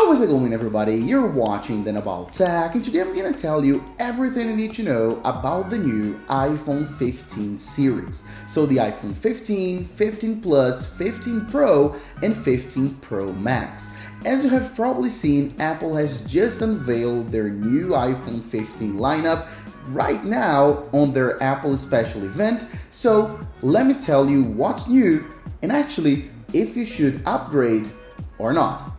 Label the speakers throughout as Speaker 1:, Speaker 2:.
Speaker 1: How is it going, everybody? You're watching Then About Tech, and today I'm gonna tell you everything you need to know about the new iPhone 15 series. So the iPhone 15, 15 Plus, 15 Pro, and 15 Pro Max. As you have probably seen, Apple has just unveiled their new iPhone 15 lineup right now on their Apple Special event. So let me tell you what's new and actually if you should upgrade or not.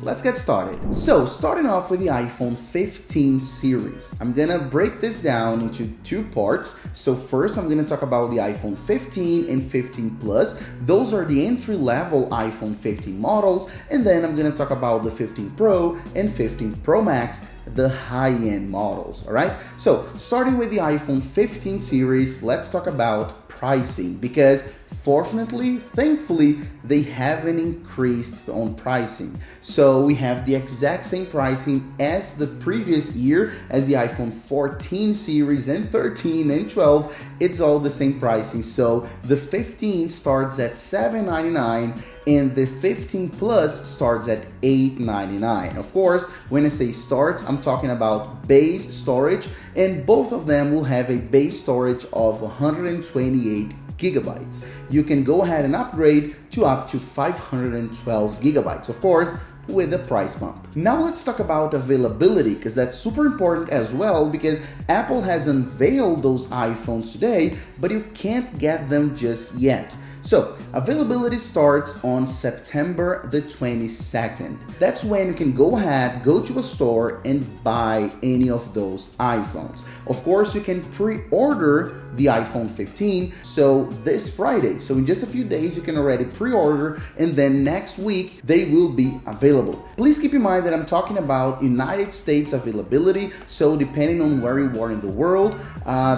Speaker 1: Let's get started. So starting off with the iPhone 15 series, I'm gonna break this down into two parts. So first I'm gonna talk about the iPhone 15 and 15 Plus. Those are the entry-level iPhone 15 models. And then I'm gonna talk about the 15 Pro and 15 Pro Max, the high-end models, all right? So starting with the iPhone 15 series, let's talk about pricing, because fortunately, thankfully, they haven't increased on pricing. So we have the exact same pricing as the previous year, as the iPhone 14 series and 13 and 12, it's all the same pricing. So the 15 starts at $799 and the 15 Plus starts at $899. Of course, when I say starts, I'm talking about base storage, and both of them will have a base storage of 128 gigabytes. You can go ahead and upgrade to up to 512 gigabytes, of course, with a price bump. Now let's talk about availability, because that's super important as well, because Apple has unveiled those iPhones today, but you can't get them just yet. So availability starts on September the 22nd. That's when you can go ahead, go to a store and buy any of those iPhones. Of course, you can pre-order the iPhone 15. So this Friday, so in just a few days, you can already pre-order, and then next week they will be available. Please keep in mind that I'm talking about United States availability. So depending on where you are in the world,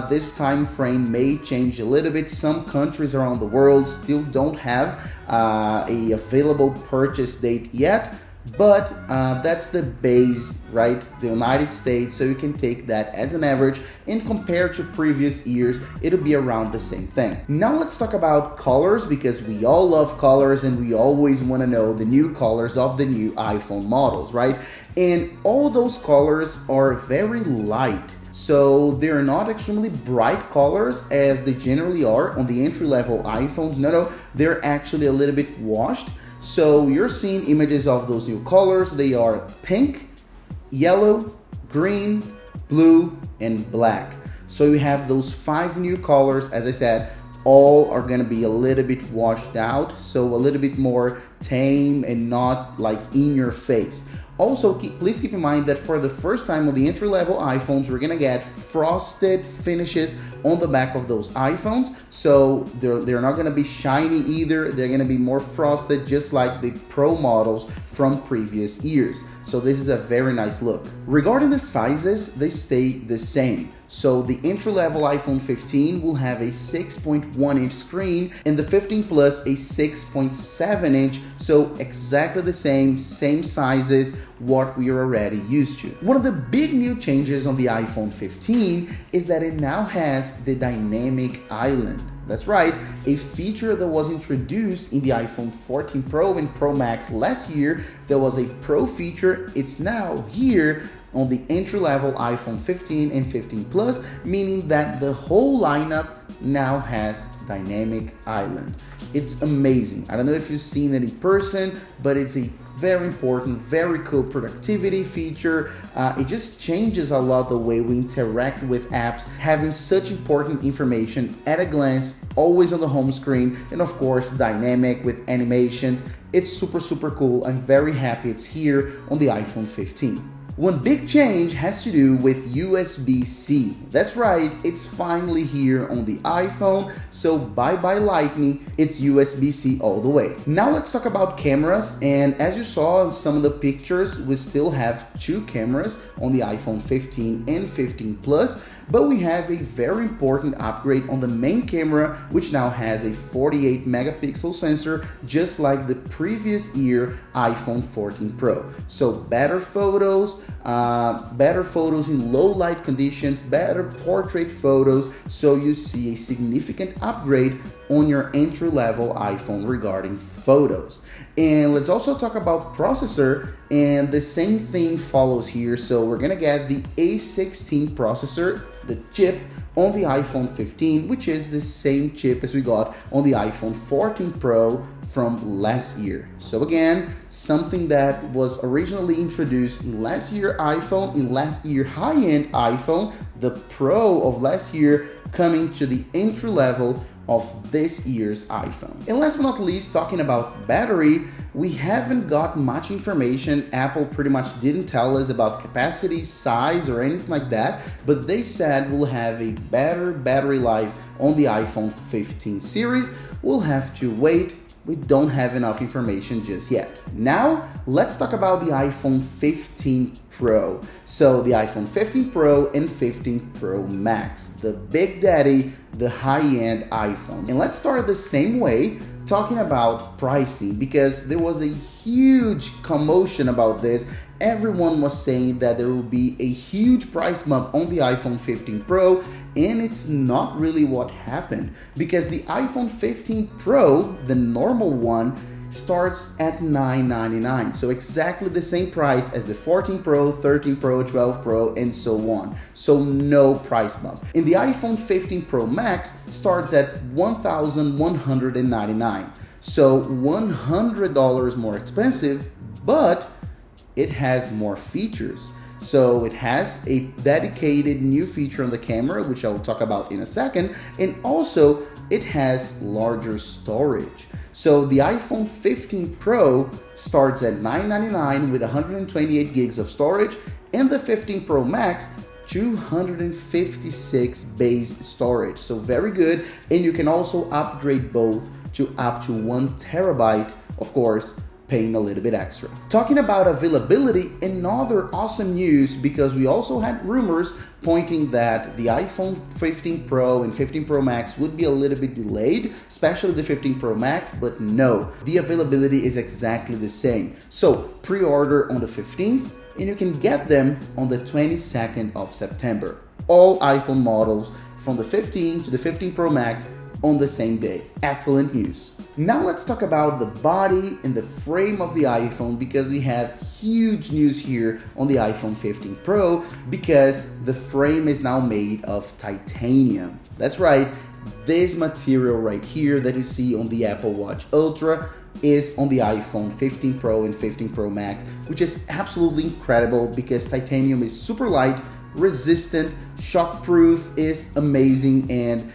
Speaker 1: this time frame may change a little bit. Some countries around the world still don't have a available purchase date yet, but that's the base, right? The United States, so you can take that as an average and compare to previous years, it'll be around the same thing. Now let's talk about colors, because we all love colors and we always want to know the new colors of the new iPhone models, right? And all those colors are very light. So they're not extremely bright colors as they generally are on the entry-level iPhones. No, they're actually a little bit washed. So you're seeing images of those new colors. They are pink, yellow, green, blue, and black. So you have those 5 new colors. As I said, all are gonna be a little bit washed out, so a little bit more tame and not like in your face. Also, please keep in mind that for the first time on the entry-level iPhones, we're gonna get frosted finishes on the back of those iPhones. So they're not gonna be shiny either. They're gonna be more frosted, just like the Pro models from previous years. So this is a very nice look. Regarding the sizes, they stay the same. So the entry-level iPhone 15 will have a 6.1 inch screen and the 15 Plus a 6.7 inch. So exactly the same sizes, what we are already used to. One of the big new changes on the iPhone 15 is that it now has the dynamic island. That's right, a feature that was introduced in the iPhone 14 Pro and Pro Max last year. There was a Pro feature, it's now here on the entry-level iPhone 15 and 15 Plus, meaning that the whole lineup now has dynamic island. It's amazing. I don't know if you've seen it in person, but it's a very important, very cool productivity feature. It just changes a lot the way we interact with apps, having such important information at a glance, always on the home screen, and of course dynamic with animations. It's super cool. I'm very happy it's here on the iPhone 15. One big change has to do with USB-C. That's right, it's finally here on the iPhone, so bye-bye Lightning, it's USB-C all the way. Now let's talk about cameras, and as you saw in some of the pictures, we still have 2 cameras on the iPhone 15 and 15 Plus, but we have a very important upgrade on the main camera, which now has a 48 megapixel sensor, just like the previous year iPhone 14 Pro. So better photos in low light conditions, better portrait photos, so you see a significant upgrade on your entry-level iPhone regarding photos. And let's also talk about processor, and the same thing follows here. So we're gonna get the A16 processor, the chip on the iPhone 15, which is the same chip as we got on the iPhone 14 Pro from last year. So again, something that was originally introduced in last year iPhone, in last year high-end iPhone, the Pro of last year coming to the entry level of this year's iPhone. And last but not least, talking about battery, we haven't got much information. Apple pretty much didn't tell us about capacity, size, or anything like that, but they said we'll have a better battery life on the iPhone 15 series. We'll have to wait. We don't have enough information just yet. Now, let's talk about the iPhone 15 Pro. So the iPhone 15 Pro and 15 Pro Max, the big daddy, the high-end iPhone. And let's start the same way, talking about pricing, because there was a huge commotion about this. Everyone was saying that there will be a huge price bump on the iPhone 15 Pro, and it's not really what happened, because the iPhone 15 Pro, the normal one, starts at $999, so exactly the same price as the 14 Pro, 13 Pro, 12 Pro, and so on. So no price bump. And the iPhone 15 Pro Max starts at $1,199, so $100 more expensive, but it has more features. So it has a dedicated new feature on the camera, which I'll talk about in a second, and also it has larger storage. So the iPhone 15 Pro starts at $999 with 128 gigs of storage, and the 15 Pro Max 256 base storage. So very good, and you can also upgrade both to up to 1 terabyte, of course, paying a little bit extra. Talking about availability, another awesome news, because we also had rumors pointing that the iPhone 15 Pro and 15 Pro Max would be a little bit delayed, especially the 15 Pro Max, but no, the availability is exactly the same. So pre-order on the 15th, and you can get them on the 22nd of September. All iPhone models from the 15 to the 15 Pro Max on the same day. Excellent news. Now let's talk about the body and the frame of the iPhone, because we have huge news here on the iPhone 15 Pro, because the frame is now made of titanium. That's right, this material right here that you see on the Apple Watch Ultra is on the iPhone 15 Pro and 15 Pro Max, which is absolutely incredible because titanium is super light, resistant, shockproof, is amazing, and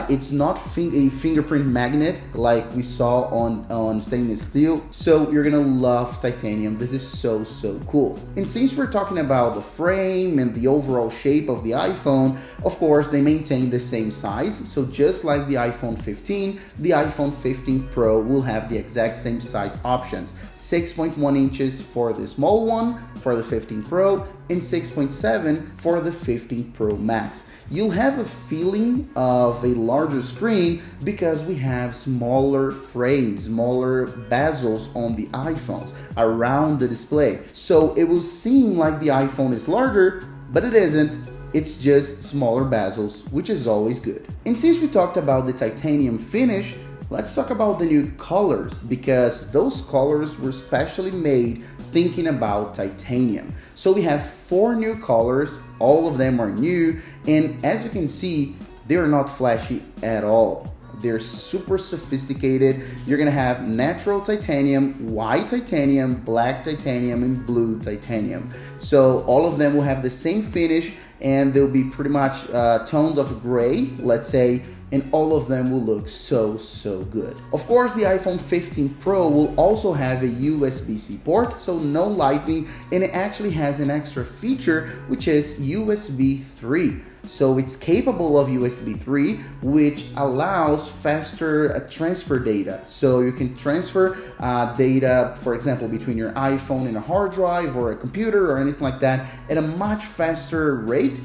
Speaker 1: it's not a fingerprint magnet like we saw on stainless steel. So you're gonna love titanium. This is so cool. And since we're talking about the frame and the overall shape of the iPhone, of course they maintain the same size. So just like the iPhone 15, the iPhone 15 Pro will have the exact same size options. 6.1 inches for the small one for the 15 Pro, and 6.7 for the 15 Pro Max. You'll have a feeling of a larger screen because we have smaller frames, smaller bezels on the iPhones around the display. So it will seem like the iPhone is larger, but it isn't. It's just smaller bezels, which is always good. And since we talked about the titanium finish, let's talk about the new colors, because those colors were specially made thinking about titanium. So we have 4 new colors, all of them are new, and as you can see, they're not flashy at all. They're super sophisticated. You're gonna have natural titanium, white titanium, black titanium, and blue titanium. So all of them will have the same finish, and they'll be pretty much tones of gray, let's say, and all of them will look so good. Of course, the iPhone 15 Pro will also have a USB-C port, so no Lightning, and it actually has an extra feature, which is USB 3. So it's capable of USB 3, which allows faster transfer data. So you can transfer data, for example, between your iPhone and a hard drive or a computer or anything like that at a much faster rate,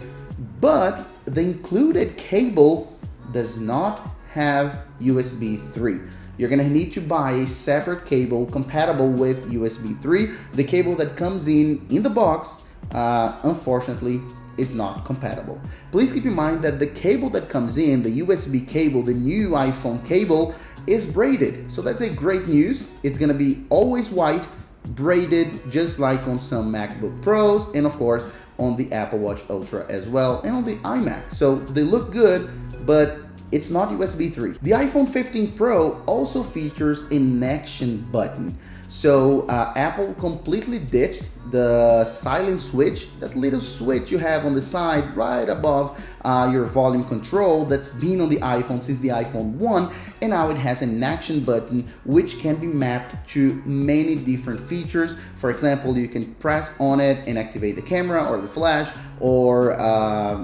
Speaker 1: but the included cable does not have USB 3. You're gonna need to buy a separate cable compatible with USB 3. The cable that comes in the box, unfortunately, is not compatible. Please keep in mind that the cable that comes in, the USB cable, the new iPhone cable, is braided. So that's a great news. It's gonna be always white, braided, just like on some MacBook Pros, and of course on the Apple Watch Ultra as well, and on the iMac. So they look good, but it's not USB 3. The iPhone 15 Pro also features an action button. So Apple completely ditched the silent switch, that little switch you have on the side right above your volume control that's been on the iPhone since the iPhone 1, and now it has an action button which can be mapped to many different features. For example, you can press on it and activate the camera or the flash, or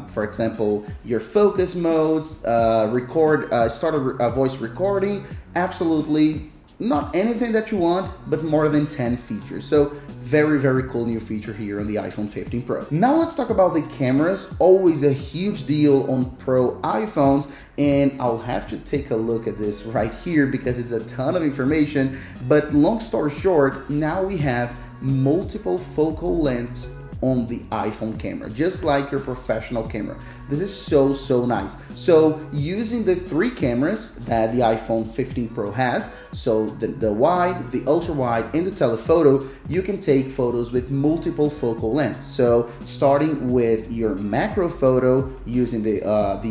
Speaker 1: for example, your focus modes, start a voice recording. Absolutely not anything that you want, but more than 10 features. So very, very cool new feature here on the iPhone 15 Pro. Now let's talk about the cameras. Always a huge deal on Pro iPhones, and I'll have to take a look at this right here because it's a ton of information. But long story short, now we have multiple focal lengths on the iPhone camera, just like your professional camera. This is so nice. So using the 3 cameras that the iPhone 15 Pro has, so the wide, the ultra wide, and the telephoto, you can take photos with multiple focal lengths. So starting with your macro photo using the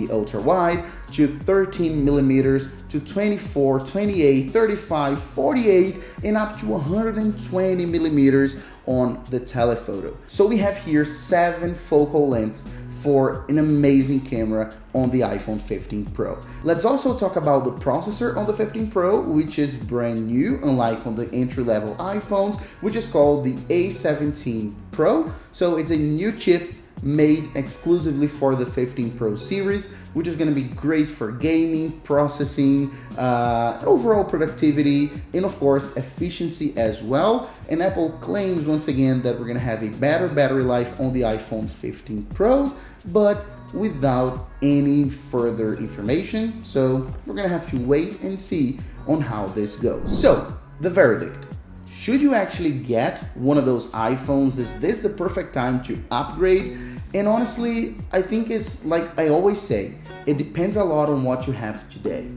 Speaker 1: ultra wide to 13 millimeters to 24, 28, 35, 48, and up to 120 millimeters on the telephoto. So we have here 7 focal lengths for an amazing camera on the iPhone 15 Pro. Let's also talk about the processor on the 15 Pro, which is brand new, unlike on the entry-level iPhones, which is called the A17 Pro. So it's a new chip made exclusively for the 15 Pro series, which is going to be great for gaming, processing, overall productivity, and of course efficiency as well. And Apple claims once again that we're going to have a better battery life on the iPhone 15 Pros, but without any further information. So we're going to have to wait and see on how this goes. So the verdict: should you actually get one of those iPhones? Is this the perfect time to upgrade? And honestly, I think it's like I always say, it depends a lot on what you have today.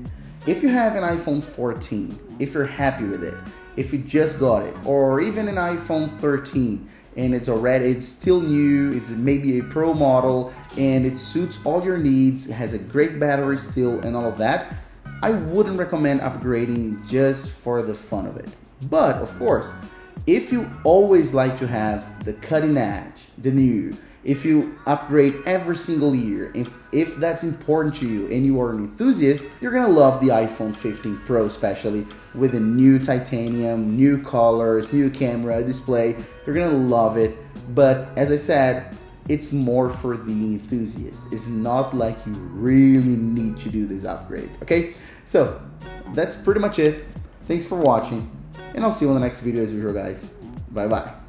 Speaker 1: If you have an iPhone 14, if you're happy with it, if you just got it, or even an iPhone 13 and it's still new, it's maybe a Pro model and it suits all your needs, it has a great battery still and all of that, I wouldn't recommend upgrading just for the fun of it. But of course, if you always like to have the cutting edge, the new, if you upgrade every single year, if that's important to you and you are an enthusiast, you're gonna love the iPhone 15 Pro, especially with the new titanium, new colors, new camera, display. You're gonna love it. But as I said, it's more for the enthusiast. It's not like you really need to do this upgrade, okay? So that's pretty much it. Thanks for watching, and I'll see you on the next video as usual, guys. Bye-bye.